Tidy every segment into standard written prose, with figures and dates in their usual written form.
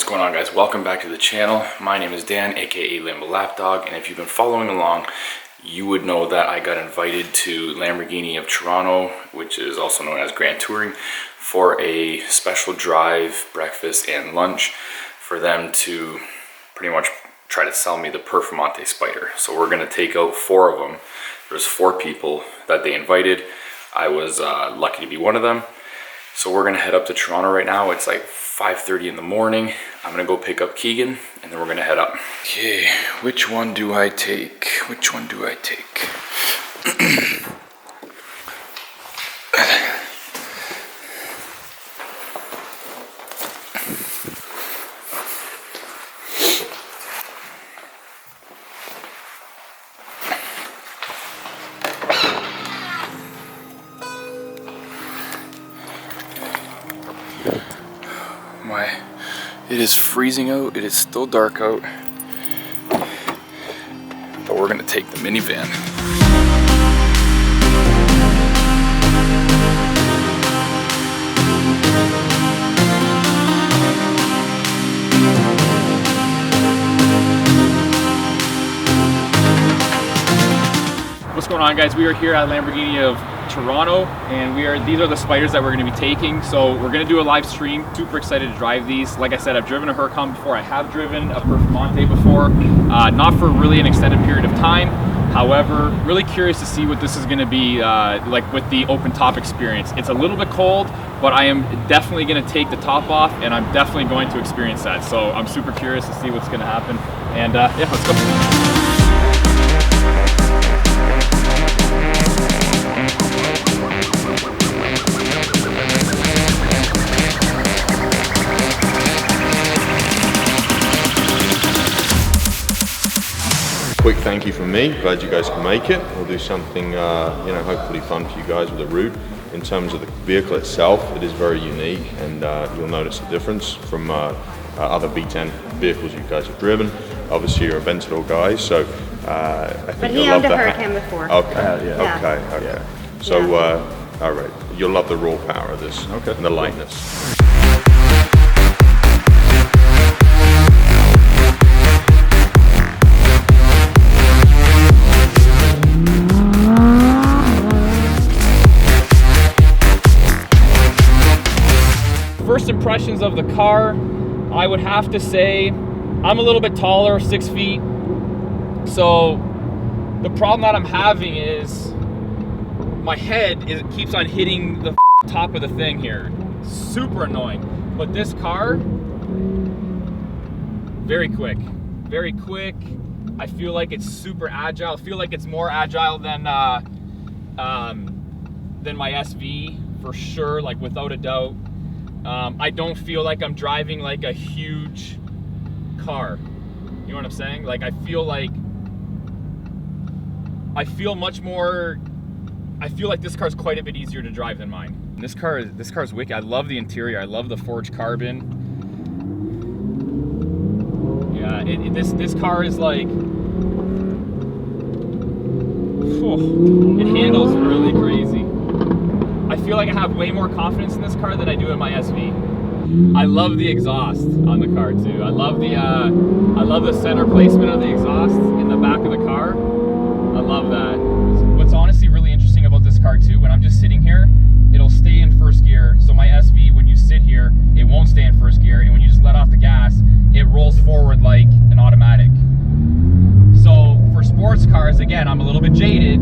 What's going on, guys? Welcome back to the channel. My name is Dan, aka Lambo Lapdog, and if you've been following along, you would know that I got invited to Lamborghini of Toronto, which is also known as Grand Touring, for a special drive, breakfast, and lunch for them to pretty much try to sell me the Performante Spyder. So we're gonna take out 4 of them. There's 4 people that they invited. I was lucky to be one of them. So we're gonna head up to Toronto right now. It's like 5:30 in the morning. I'm gonna go pick up Keegan and then we're gonna head up. Okay, which one do I take? Which one do I take? It is freezing out, it is still dark out, but we're gonna take the minivan. What's going on, guys? We are here at Lamborghini of Toronto, and these are the Spyders that we're going to be taking. So we're going to do a live stream. Super excited to drive these. Like I said, I've driven a Huracan before. I have driven a Performante before, not for really an extended period of time. However, really curious to see what this is going to be like with the open top experience. It's a little bit cold, but I am definitely going to take the top off, and I'm definitely going to experience that. So I'm super curious to see what's going to happen. And yeah, let's go. Quick thank you from me. Glad you guys can make it. We'll do something, hopefully fun for you guys with the route. In terms of the vehicle itself, it is very unique, and you'll notice the difference from other B10 vehicles you guys have driven. Obviously, you're Aventador guys, so I think but you'll love the. But he owned a Huracan before. Okay. Yeah. Okay. Yeah. So, all right, you'll love the raw power of this, and the lightness. First impressions of the car, I would have to say I'm a little bit taller, 6 feet. So the problem that I'm having is my head keeps on hitting the top of the thing here. Super annoying. But this car, very quick, very quick. I feel like it's super agile. I feel like it's more agile than my SV for sure, like without a doubt. I don't feel like I'm driving like a huge car. You know what I'm saying? Like I feel like this car's quite a bit easier to drive than mine. This car's wicked. I love the interior. I love the forged carbon. Yeah, this car is like, it handles really crazy. I feel like I have way more confidence in this car than I do in my SV. I love the exhaust on the car too. I love the center placement of the exhaust in the back of the car. I love that. What's honestly really interesting about this car too, when I'm just sitting here, it'll stay in first gear. So my SV, when you sit here, it won't stay in first gear, and when you just let off the gas, it rolls forward like an automatic. So for sports cars, again, I'm a little bit jaded.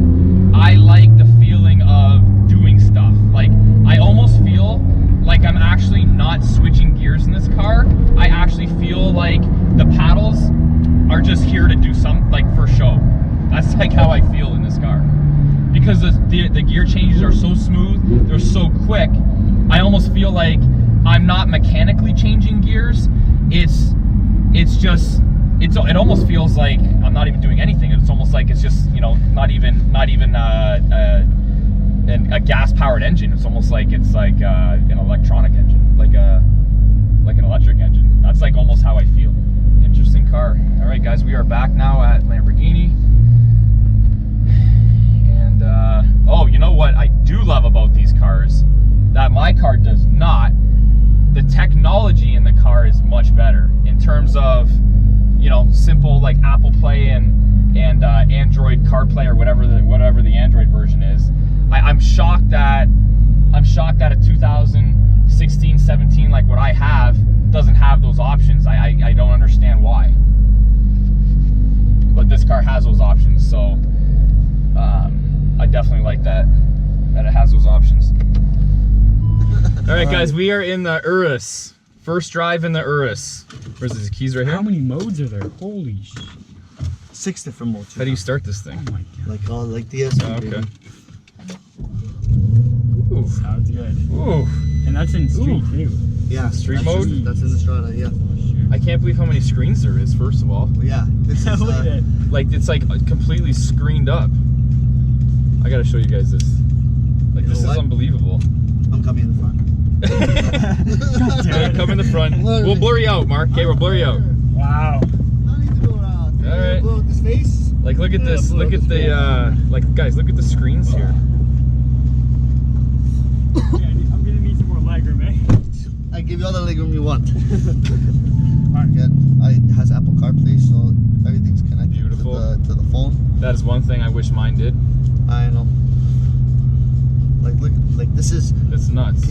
I like the feeling of doing stuff. Like, I almost feel like I'm actually not switching gears in this car. I actually feel like the paddles are just here to do something, like for show. That's like how I feel in this car. Because the gear changes are so smooth, they're so quick, I almost feel like I'm not mechanically changing gears. It almost feels like I'm not even doing anything. It's almost like it's just, not even a gas-powered engine. It's almost like it's like an electronic engine, like an electric engine. That's like almost how I feel. Interesting car. All right, guys, we are back now at Lamborghini, and oh, you know what I do love about these cars that my car does not? The technology in the car is much better. terms of, you know, simple like Apple Play and Android CarPlay or whatever the Android version is. I'm shocked that a 2016, 17 like what I have doesn't have those options. I don't understand why. But this car has those options, so I definitely like that it has those options. All right, guys, we are in the Urus. First drive in the Urus. Where's the keys right here? How many modes are there? Holy shit. 6 different modes. How do you start this thing? Oh my god. Like the SV. Oh, okay. Ooh, sounds good. Ooh. And that's in street too. Yeah. Street that's mode? That's in the Strada, yeah. I can't believe how many screens there is, first of all. Yeah. This is Look at it. Like, it's like completely screened up. I gotta show you guys this. Like, this is unbelievable. I'm coming in the front. Come in the front. We'll blur you out, Mark. Okay, we'll blur you out. Wow. I need to go around. All right. Blow this face. Like, look at this. Look at the, like, guys, look at the screens here. Yeah, I'm gonna need some more legroom, eh? I give you all the legroom you want. Good. It has Apple CarPlay, so everything's connected Beautiful. to the phone. That is one thing I wish mine did. I know. Like, look, like this is. That's nuts.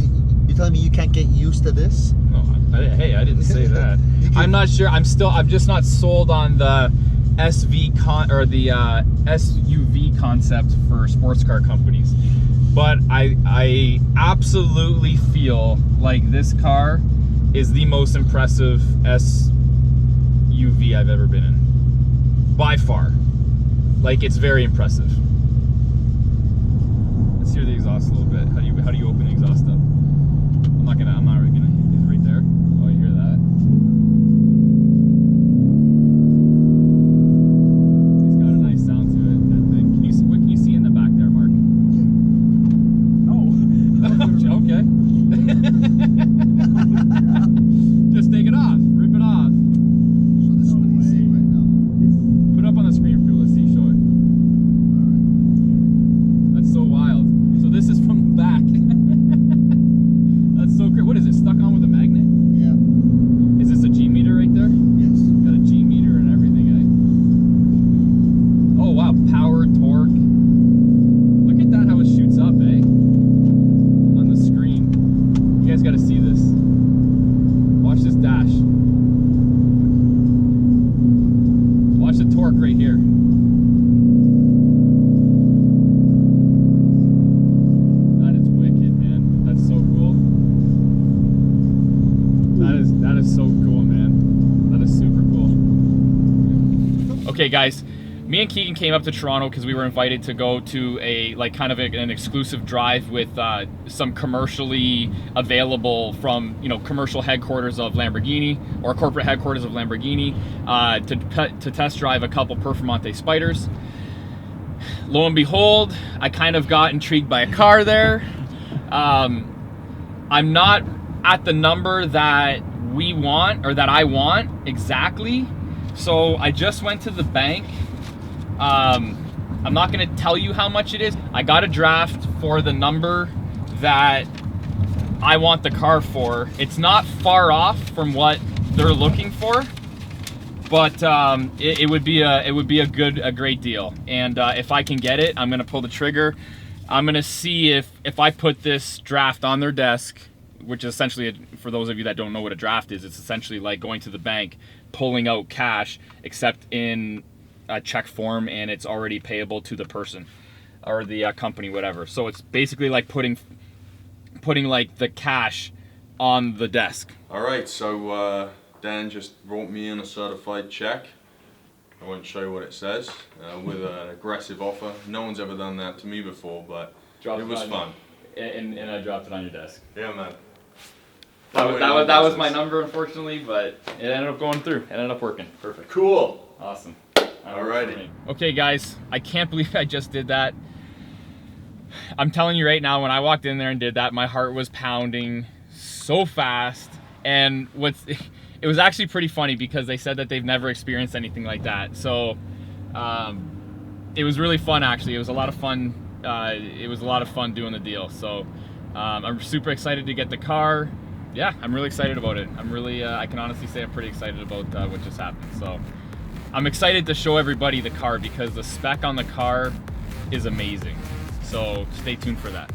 You telling me you can't get used to this? No, hey, I didn't say that. can- I'm not sure. I'm just not sold on the SV the SUV concept for sports car companies. But I absolutely feel like this car is the most impressive SUV I've ever been in, by far. Like, it's very impressive. Let's hear the exhaust a little bit. How do you open the exhaust up? I'm not really gonna. It's right there. Oh, you hear that? It's got a nice sound to it. That thing. What can you see in the back there, Mark? Oh. Okay. Just take it off. Rip it off. So this is what you see right now. Put it up on the screen for people to see. Show it. That's so wild. So this is from the back. That's so great. What is it? Stuck on with a magnet? Yeah. Is this a G meter right there? Yes. Got a G meter and everything, eh? Oh wow, power, torque. Look at that, how it shoots up, eh? On the screen. You guys gotta see this. Watch this dash. Watch the torque right here. That is wicked, man. That's so cool. That is so cool, man. That is super cool. Okay, guys, me and Keegan came up to Toronto because we were invited to go to a an exclusive drive with some commercially available from commercial headquarters of Lamborghini or corporate headquarters of Lamborghini to test drive a couple Performante Spyders. Lo and behold, I kind of got intrigued by a car there. I'm not at the number that we want or that I want exactly, so I just went to the bank. I'm not going to tell you how much it is. I got a draft for the number that I want the car for. It's not far off from what they're looking for, but it would be a great deal. And if I can get it, I'm going to pull the trigger. I'm going to see if I put this draft on their desk, which is essentially, for those of you that don't know what a draft is, it's essentially like going to the bank, pulling out cash, except in a check form, and it's already payable to the person or the company, whatever. So it's basically like putting like the cash on the desk. All right, so Dan just brought me in a certified check. I won't show you what it says, with an aggressive offer. No one's ever done that to me before, but it was fun. And I dropped it on your desk. Yeah, man. That was my number, unfortunately, but it ended up going through. It ended up working. Perfect. Cool. Awesome. Alrighty. Okay, guys, I can't believe I just did that. I'm telling you right now, when I walked in there and did that, my heart was pounding so fast. And it was actually pretty funny because they said that they've never experienced anything like that. So it was really fun, actually. It was a lot of fun. It was a lot of fun doing the deal. So I'm super excited to get the car. yeah, I'm really excited about it. I'm really, I can honestly say I'm pretty excited about what just happened. So I'm excited to show everybody the car because the spec on the car is amazing. So stay tuned for that.